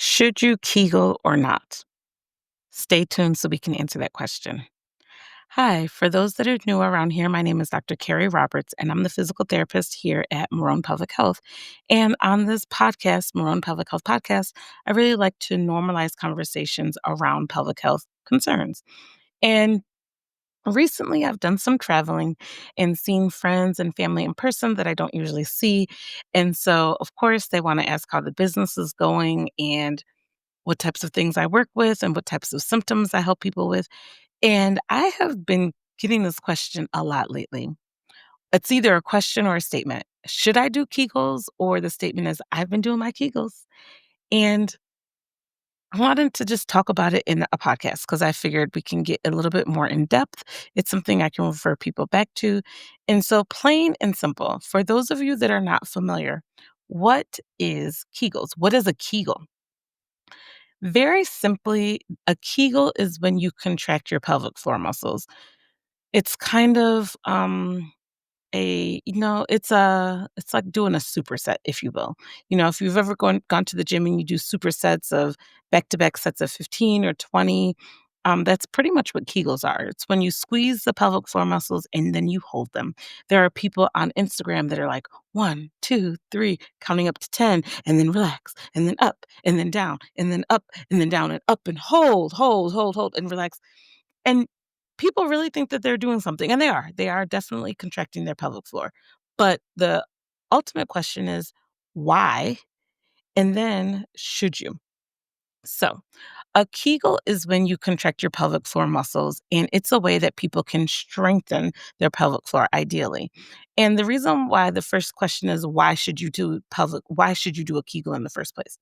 Should you Kegel or not? Stay tuned so we can answer that question. Hi, for those that are new around here, my name is Dr. Kari Roberts, and I'm the physical therapist here at Marrón Pelvic Health. And on this podcast, Marrón Pelvic Health Podcast, I really like to normalize conversations around pelvic health concerns. And recently, I've done some traveling and seen friends and family in person that I don't usually see. And so, of course, they want to ask how the business is going and what types of things I work with and what types of symptoms I help people with. And I have been getting this question a lot lately. It's either a question or a statement. Should I do Kegels? Or the statement is, I've been doing my Kegels. And I wanted to just talk about it in a podcast because I figured we can get a little bit more in depth. It's something I can refer people back to. And so, plain and simple, for those of you that are not familiar, what is Kegels? What is a Kegel? Very simply, a Kegel is when you contract your pelvic floor muscles. It's kind of it's like doing a superset, if you will. If you've ever gone to the gym and you do supersets of back-to-back sets of 15 or 20, that's pretty much what Kegels are. It's when you squeeze the pelvic floor muscles and then you hold them. There are people on Instagram that are like 1, 2, 3, counting up to 10, and then relax, and then up, and then down, and then up, and then down, and up, and hold, and relax. And people really think that they're doing something, and they are. They are definitely contracting their pelvic floor. But the ultimate question is why? And then should you? So, a Kegel is when you contract your pelvic floor muscles, and it's a way that people can strengthen their pelvic floor ideally. And the reason why the first question is why should you do a Kegel in the first place?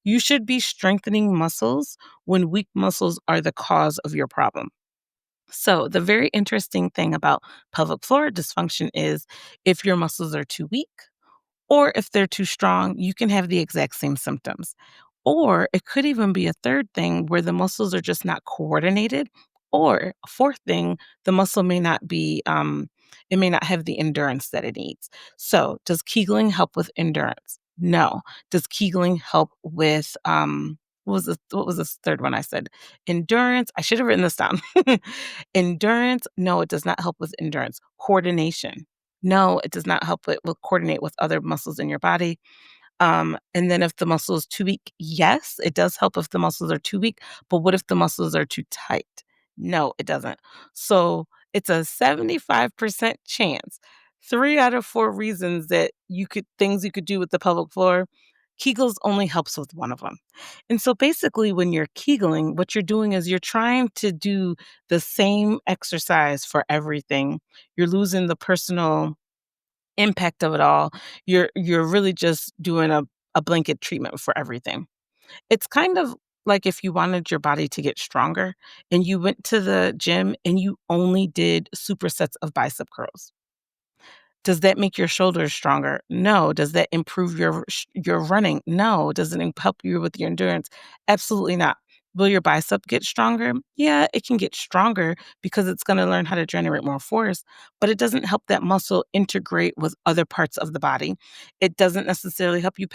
You should be strengthening muscles when weak muscles are the cause of your problem. So, the very interesting thing about pelvic floor dysfunction is if your muscles are too weak or if they're too strong, you can have the exact same symptoms. Or it could even be a third thing where the muscles are just not coordinated. Or a fourth thing, the muscle may not it may not have the endurance that it needs. So, does Kegling help with endurance? No. Does Kegling help with what was this third one I said? Endurance. I should have written this down. Endurance. No, it does not help with endurance. Coordination. No, it does not help with coordinate with other muscles in your body. And then if the muscle is too weak, yes, it does help if the muscles are too weak. But what if the muscles are too tight? No, it doesn't. So it's a 75% chance. 3 out of 4 reasons that things you could do with the pelvic floor, Kegels only helps with one of them. And so basically, when you're Kegeling, what you're doing is you're trying to do the same exercise for everything. You're losing the personal impact of it all. You're really just doing a blanket treatment for everything. It's kind of like if you wanted your body to get stronger and you went to the gym and you only did supersets of bicep curls. Does that make your shoulders stronger? No. Does that improve your running? No. Does it help you with your endurance? Absolutely not. Will your bicep get stronger? Yeah, it can get stronger because it's going to learn how to generate more force, but it doesn't help that muscle integrate with other parts of the body. It doesn't necessarily help you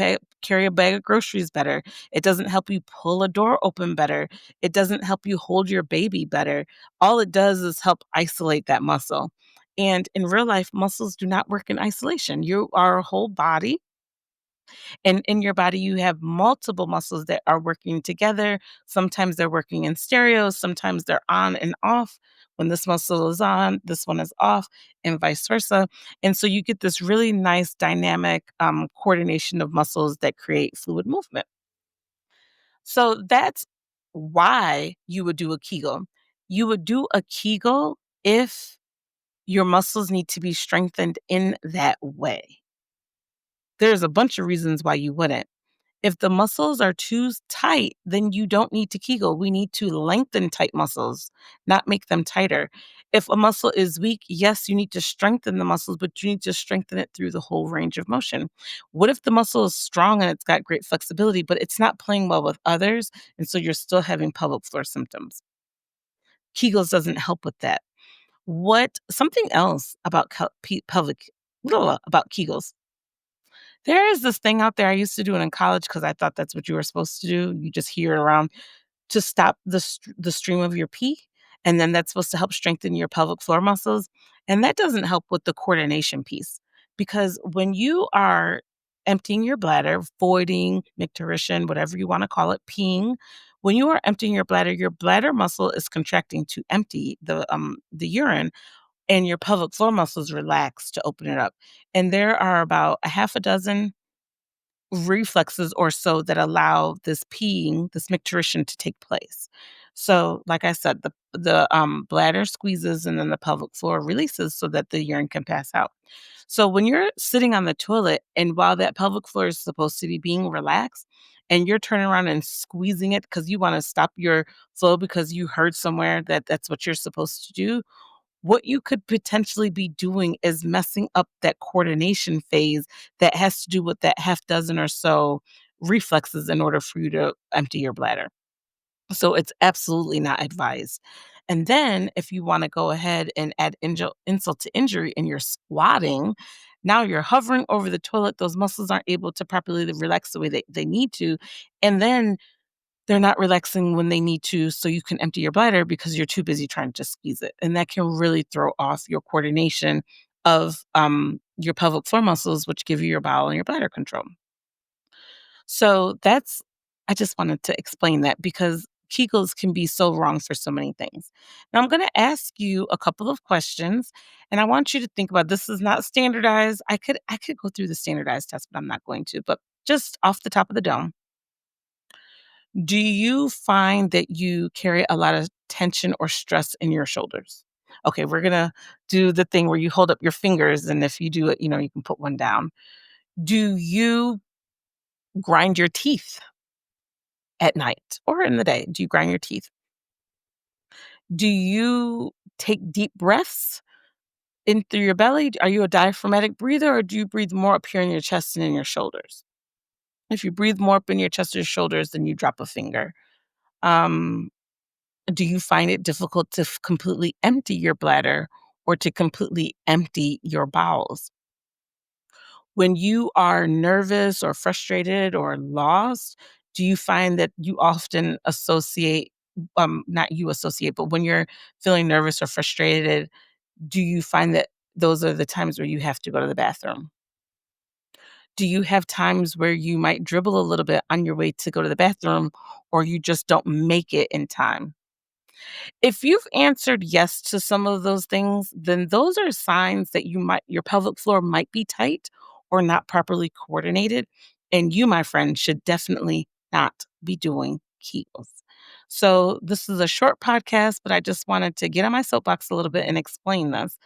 carry a bag of groceries better. It doesn't help you pull a door open better. It doesn't help you hold your baby better. All it does is help isolate that muscle. And in real life, muscles do not work in isolation. You are a whole body, and in your body, you have multiple muscles that are working together. Sometimes they're working in stereo, sometimes they're on and off. When this muscle is on, this one is off, and vice versa. And so you get this really nice dynamic coordination of muscles that create fluid movement. So that's why you would do a Kegel. You would do a Kegel if your muscles need to be strengthened in that way. There's a bunch of reasons why you wouldn't. If the muscles are too tight, then you don't need to Kegel. We need to lengthen tight muscles, not make them tighter. If a muscle is weak, yes, you need to strengthen the muscles, but you need to strengthen it through the whole range of motion. What if the muscle is strong and it's got great flexibility, but it's not playing well with others, and so you're still having pelvic floor symptoms? Kegels doesn't help with that. What something else about pelvic about Kegels. There is this thing out there, I used to do it in college because I thought that's what you were supposed to do. You just hear it around to stop the stream of your pee, and then that's supposed to help strengthen your pelvic floor muscles, and that doesn't help with the coordination piece, because when you are emptying your bladder, voiding, micturition, whatever you wanna call it, peeing, when you are emptying your bladder muscle is contracting to empty the urine, and your pelvic floor muscles relax to open it up, and there are about a half a dozen reflexes or so that allow this peeing, this micturition to take place. So, like I said, the bladder squeezes and then the pelvic floor releases so that the urine can pass out. So when you're sitting on the toilet and while that pelvic floor is supposed to be being relaxed and you're turning around and squeezing it because you want to stop your flow because you heard somewhere that that's what you're supposed to do, what you could potentially be doing is messing up that coordination phase that has to do with that half dozen or so reflexes in order for you to empty your bladder. So it's absolutely not advised. And then if you want to go ahead and add insult to injury and you're squatting, now you're hovering over the toilet. Those muscles aren't able to properly relax the way they need to. And then they're not relaxing when they need to so you can empty your bladder because you're too busy trying to squeeze it, and that can really throw off your coordination of, your pelvic floor muscles, which give you your bowel and your bladder control. So that's I just wanted to explain that because Kegels can be so wrong for so many things. Now I'm gonna ask you a couple of questions, and I want you to think about this is not standardized. I could go through the standardized test, but I'm not going to. But just off the top of the dome, do you find that you carry a lot of tension or stress in your shoulders? Okay, we're gonna do the thing where you hold up your fingers, and if you do it, you can put one down. Do you grind your teeth at night or in the day? Do you grind your teeth? Do you take deep breaths in through your belly? Are you a diaphragmatic breather, or do you breathe more up here in your chest and in your shoulders? If you breathe more up in your chest or shoulders, then you drop a finger. Um, Do you find it difficult to completely empty your bladder or to completely empty your bowels? When you are nervous or frustrated or lost, do you find that you often associate, not you associate, but when you're feeling nervous or frustrated, do you find that those are the times where you have to go to the bathroom? Do you have times where you might dribble a little bit on your way to go to the bathroom or you just don't make it in time? If you've answered yes to some of those things, then those are signs that your pelvic floor might be tight or not properly coordinated, and you, my friend, should definitely not be doing Kegels. So this is a short podcast, but I just wanted to get on my soapbox a little bit and explain this.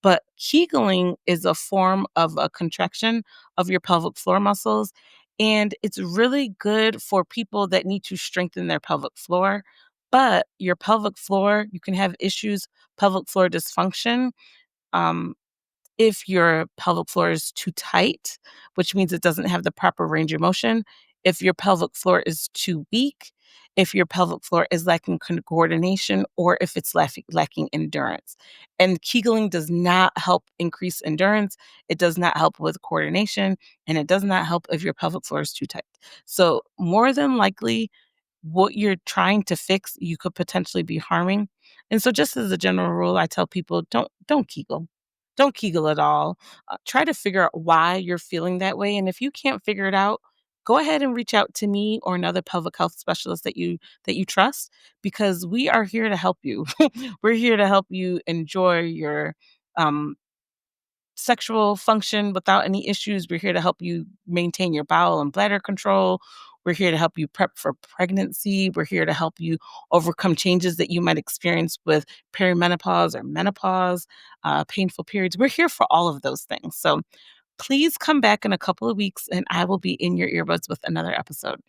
But Kegeling is a form of a contraction of your pelvic floor muscles, and it's really good for people that need to strengthen their pelvic floor, but your pelvic floor, you can have issues, pelvic floor dysfunction, um, if your pelvic floor is too tight, which means it doesn't have the proper range of motion, if your pelvic floor is too weak, if your pelvic floor is lacking coordination, or if it's lacking endurance. And Kegeling does not help increase endurance. It does not help with coordination, and it does not help if your pelvic floor is too tight. So, more than likely, what you're trying to fix, you could potentially be harming. And so just as a general rule, I tell people don't Kegel. Don't Kegel at all. Try to figure out why you're feeling that way. And if you can't figure it out, go ahead and reach out to me or another pelvic health specialist that you trust, because we are here to help you. We're here to help you enjoy your um sexual function without any issues. We're here to help you maintain your bowel and bladder control. We're here to help you prep for pregnancy. We're here to help you overcome changes that you might experience with perimenopause or menopause, painful periods. We're here for all of those things. So please come back in a couple of weeks and I will be in your earbuds with another episode.